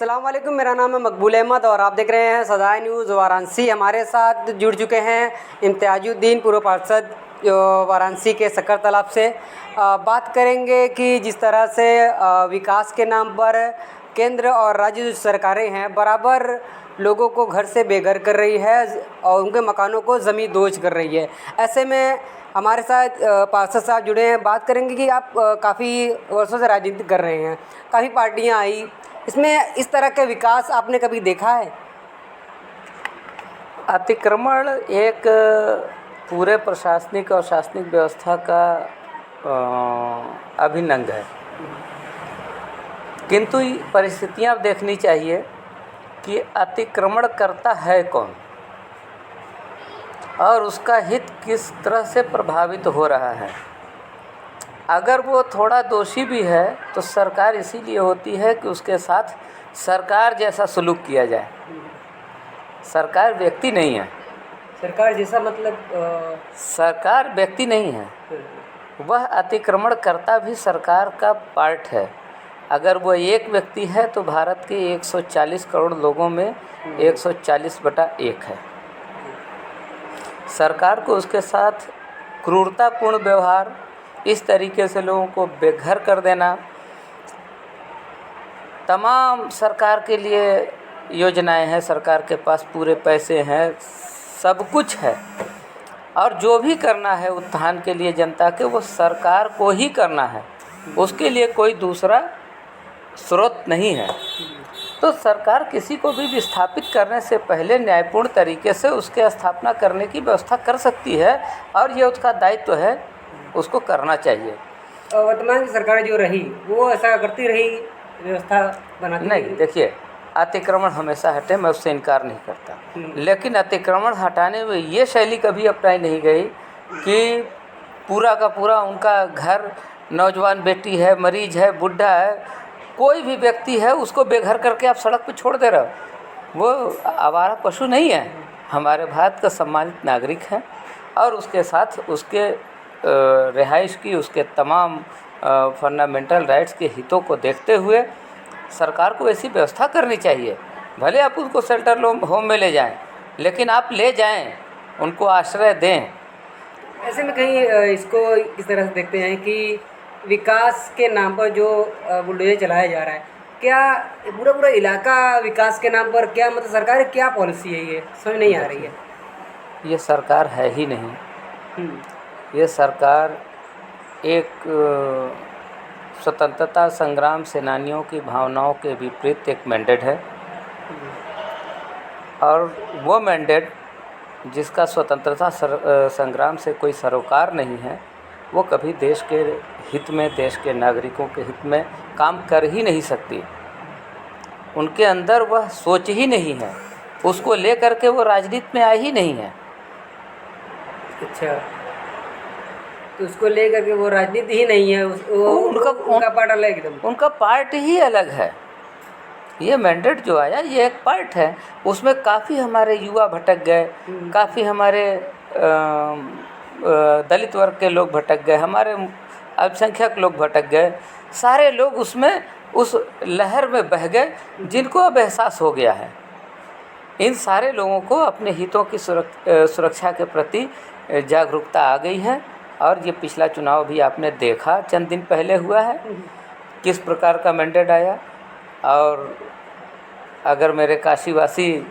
अस्सलाम वालेकुम, मेरा नाम है मकबूल अहमद और आप देख रहे हैं सदाए न्यूज़ वाराणसी। हमारे साथ जुड़ चुके हैं इम्तियाजुद्दीन, पूर्व पार्षद वाराणसी के सक्कर तालाब से। बात करेंगे कि जिस तरह से विकास के नाम पर केंद्र और राज्य जो सरकारें हैं बराबर लोगों को घर से बेघर कर रही है और उनके मकानों को ज़मीन दोज कर रही है। ऐसे में हमारे साथ पार्षद साहब जुड़े हैं। बात करेंगे कि आप काफ़ी वर्षों से राजनीति कर रहे हैं, काफ़ी पार्टियां आई, इसमें इस तरह का विकास आपने कभी देखा है? अतिक्रमण एक पूरे प्रशासनिक और शासनिक व्यवस्था का अभिन्न अंग है, किंतु परिस्थितियां देखनी चाहिए कि अतिक्रमण करता है कौन और उसका हित किस तरह से प्रभावित हो रहा है। अगर वो थोड़ा दोषी भी है तो सरकार इसीलिए होती है कि उसके साथ सरकार जैसा सलूक किया जाए। सरकार व्यक्ति नहीं है। सरकार जैसा मतलब सरकार व्यक्ति नहीं है, वह अतिक्रमण करता भी सरकार का पार्ट है। अगर वो एक व्यक्ति है तो भारत के 140 करोड़ लोगों में 140/1 है। सरकार को उसके साथ क्रूरतापूर्ण व्यवहार, इस तरीके से लोगों को बेघर कर देना, तमाम सरकार के लिए योजनाएं हैं, सरकार के पास पूरे पैसे हैं, सब कुछ है और जो भी करना है उत्थान के लिए जनता के, वो सरकार को ही करना है, उसके लिए कोई दूसरा स्रोत नहीं है। तो सरकार किसी को भी विस्थापित करने से पहले न्यायपूर्ण तरीके से उसके स्थापना करने की व्यवस्था कर सकती है और ये उसका दायित्व है, उसको करना चाहिए। वर्तमान की सरकार जो रही वो ऐसा करती रही, व्यवस्था बनाती नहीं, देखिए, अतिक्रमण हमेशा हटे, मैं उससे इनकार नहीं करता, लेकिन अतिक्रमण हटाने में ये शैली कभी अपनाई नहीं गई कि पूरा का पूरा उनका घर, नौजवान बेटी है, मरीज है, बुढ़ा है, कोई भी व्यक्ति है, उसको बेघर करके आप सड़क पर छोड़ दे रहे हो। वो आवारा पशु नहीं है, हमारे भारत का सम्मानित नागरिक है और उसके साथ उसके रिहाइश की, उसके तमाम फंडामेंटल राइट्स के हितों को देखते हुए सरकार को ऐसी व्यवस्था करनी चाहिए। भले आप उसको शेल्टर होम में ले जाएं, लेकिन आप ले जाएं, उनको आश्रय दें। ऐसे में कहीं इसको किस तरह से देखते हैं कि विकास के नाम पर जो बुलडोजर चलाया जा रहा है, क्या पूरा इलाका विकास के नाम पर, क्या मतलब सरकार की क्या पॉलिसी है, ये समझ नहीं आ रही है। ये सरकार है ही नहीं। ये सरकार एक स्वतंत्रता संग्राम सेनानियों की भावनाओं के विपरीत एक मैंडेट है और वो मैंडेट जिसका स्वतंत्रता संग्राम से कोई सरोकार नहीं है, वो कभी देश के हित में, देश के नागरिकों के हित में काम कर ही नहीं सकती। उनके अंदर वह सोच ही नहीं है, उसको ले करके वो राजनीति में आए ही नहीं है। अच्छा, तो उसको ले करके वो राजनीति ही नहीं है, उनका पार्ट अलग, एकदम उनका पार्ट ही अलग है। ये मैंडेट जो आया ये एक पार्ट है, उसमें काफ़ी हमारे युवा भटक गए, काफ़ी हमारे दलित वर्ग के लोग भटक गए, हमारे अल्पसंख्यक लोग भटक गए, सारे लोग उसमें उस लहर में बह गए जिनको अब एहसास हो गया है। इन सारे लोगों को अपने हितों की सुरक्षा के प्रति जागरूकता आ गई है और ये पिछला चुनाव भी आपने देखा, चंद दिन पहले हुआ है, किस प्रकार का मैंडेट आया। और अगर मेरे काशीवासी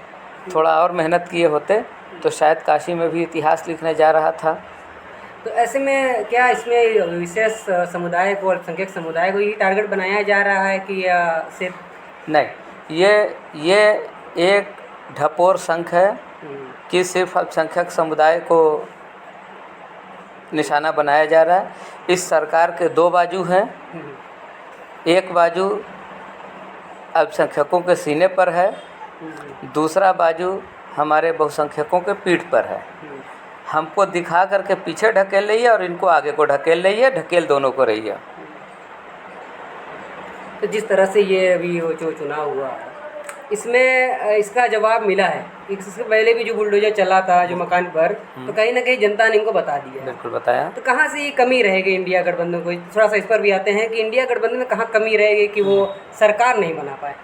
थोड़ा और मेहनत किए होते तो शायद काशी में भी इतिहास लिखने जा रहा था। तो ऐसे में क्या इसमें विशेष समुदाय को, अल्पसंख्यक समुदाय को ही टारगेट बनाया जा रहा है कि सिर्फ? नहीं, ये एक ढपोर संख है कि सिर्फ अल्पसंख्यक समुदाय को निशाना बनाया जा रहा है। इस सरकार के दो बाजू हैं, एक बाजू अल्पसंख्यकों के सीने पर है, दूसरा बाजू हमारे बहुसंख्यकों के पीठ पर है। हमको दिखा करके पीछे ढकेल रही है और इनको आगे को ढकेल रही है, ढकेल दोनों को रही है। तो जिस तरह से ये अभी जो चुनाव हुआ इसमें इसका जवाब मिला है, इससे पहले भी जो बुलडोजर चला था जो मकान पर, तो कहीं ना कहीं जनता ने इनको बता दिया। बिल्कुल बताया। तो कहाँ से ये कमी रहेगी इंडिया गठबंधन को? थोड़ा सा इस पर भी आते हैं कि इंडिया गठबंधन में कहाँ कमी रहेगी कि वो सरकार नहीं बना पाए।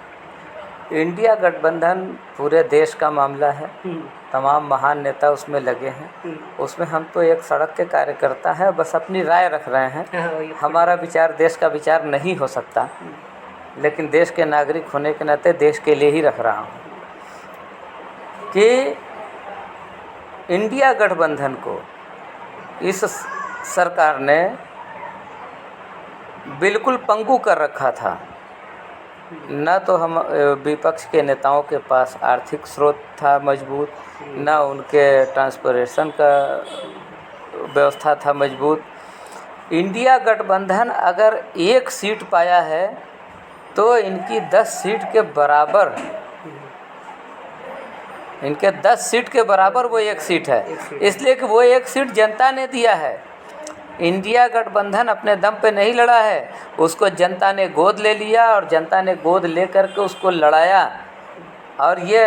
इंडिया गठबंधन पूरे देश का मामला है, तमाम महान नेता उसमें लगे हैं। उसमें हम तो एक सड़क के कार्यकर्ता हैं, बस अपनी राय रख रहे हैं। हमारा विचार देश का विचार नहीं हो सकता, लेकिन देश के नागरिक होने के नाते देश के लिए ही रख रहा हूँ कि इंडिया गठबंधन को इस सरकार ने बिल्कुल पंगु कर रखा था। न तो हम विपक्ष के नेताओं के पास आर्थिक स्रोत था मजबूत, न उनके ट्रांसपोर्टेशन का व्यवस्था था मजबूत। इंडिया गठबंधन अगर एक सीट पाया है तो इनकी 10 सीट के बराबर, इनके 10 सीट के बराबर वो एक सीट है, इसलिए कि वो एक सीट जनता ने दिया है। इंडिया गठबंधन अपने दम पे नहीं लड़ा है, उसको जनता ने गोद ले लिया और जनता ने गोद ले करके उसको लड़ाया। और ये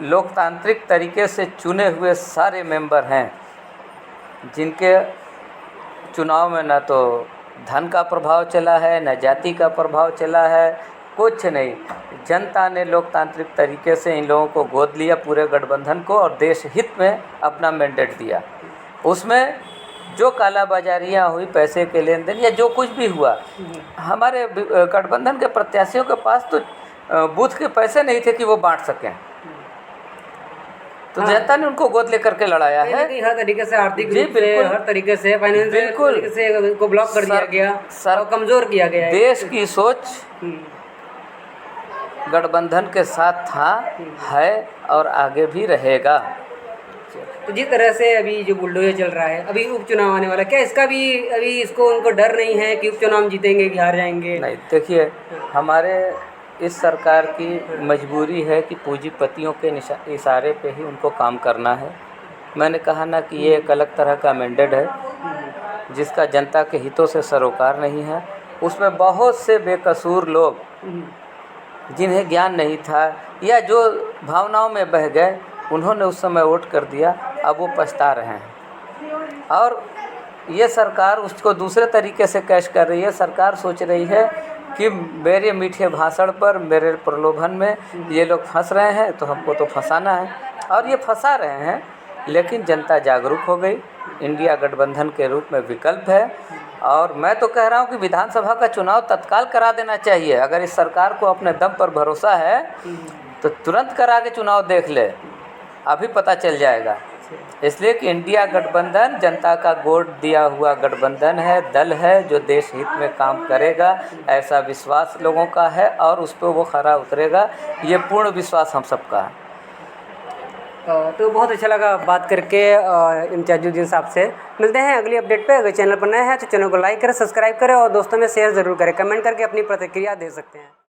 लोकतांत्रिक तरीके से चुने हुए सारे मेंबर हैं, जिनके चुनाव में न तो धन का प्रभाव चला है, न जाति का प्रभाव चला है, कुछ नहीं। जनता ने लोकतांत्रिक तरीके से इन लोगों को गोद लिया, पूरे गठबंधन को, और देश हित में अपना मैंडेट दिया। उसमें जो कालाबाजारियाँ हुई, पैसे के लेन देन या जो कुछ भी हुआ, हमारे गठबंधन के प्रत्याशियों के पास तो बूथ के पैसे नहीं थे कि वो बांट सकें, तो जनता ने उनको गोद लेकर के लड़ाया है। हर तरीके से आर्थिक रूप से, बिल्कुल, हर तरीके से फाइनेंशियल तरीके से उनको ब्लॉक कर दिया गया और कमज़ोर किया गया। देश की सोच गठबंधन के साथ था, है और आगे भी रहेगा। तो जिस तरह से अभी जो बुलडोजर चल रहा है, अभी उपचुनाव आने वाला, क्या इसका भी अभी इसको उनको डर नहीं है कि उपचुनाव जीतेंगे कि हार जाएंगे? नहीं, देखिए, हमारे इस सरकार की मजबूरी है कि पूंजीपतियों के इशारे पे ही उनको काम करना है। मैंने कहा ना कि ये एक अलग तरह का मैंडेट है जिसका जनता के हितों से सरोकार नहीं है। उसमें बहुत से बेकसूर लोग, जिन्हें ज्ञान नहीं था या जो भावनाओं में बह गए, उन्होंने उस समय वोट कर दिया, अब वो पछता रहे हैं। और ये सरकार उसको दूसरे तरीके से कैश कर रही है। सरकार सोच रही है कि मेरे मीठे भाषण पर, मेरे प्रलोभन में ये लोग फंस रहे हैं, तो हमको तो फंसाना है, और ये फंसा रहे हैं। लेकिन जनता जागरूक हो गई, इंडिया गठबंधन के रूप में विकल्प है। और मैं तो कह रहा हूँ कि विधानसभा का चुनाव तत्काल करा देना चाहिए। अगर इस सरकार को अपने दम पर भरोसा है तो तुरंत करा के चुनाव देख ले, अभी पता चल जाएगा। इसलिए कि इंडिया गठबंधन जनता का वोट दिया हुआ गठबंधन है, दल है जो देश हित में काम करेगा, ऐसा विश्वास लोगों का है और उस पर वो खरा उतरेगा, ये पूर्ण विश्वास हम सबका है। तो बहुत अच्छा लगा बात करके इम्तियाजुद्दीन साहब से। मिलते हैं अगली अपडेट पे। अगर चैनल पर नए हैं तो चैनल को लाइक करें, सब्सक्राइब करें और दोस्तों में शेयर ज़रूर करें। कमेंट करके अपनी प्रतिक्रिया दे सकते हैं।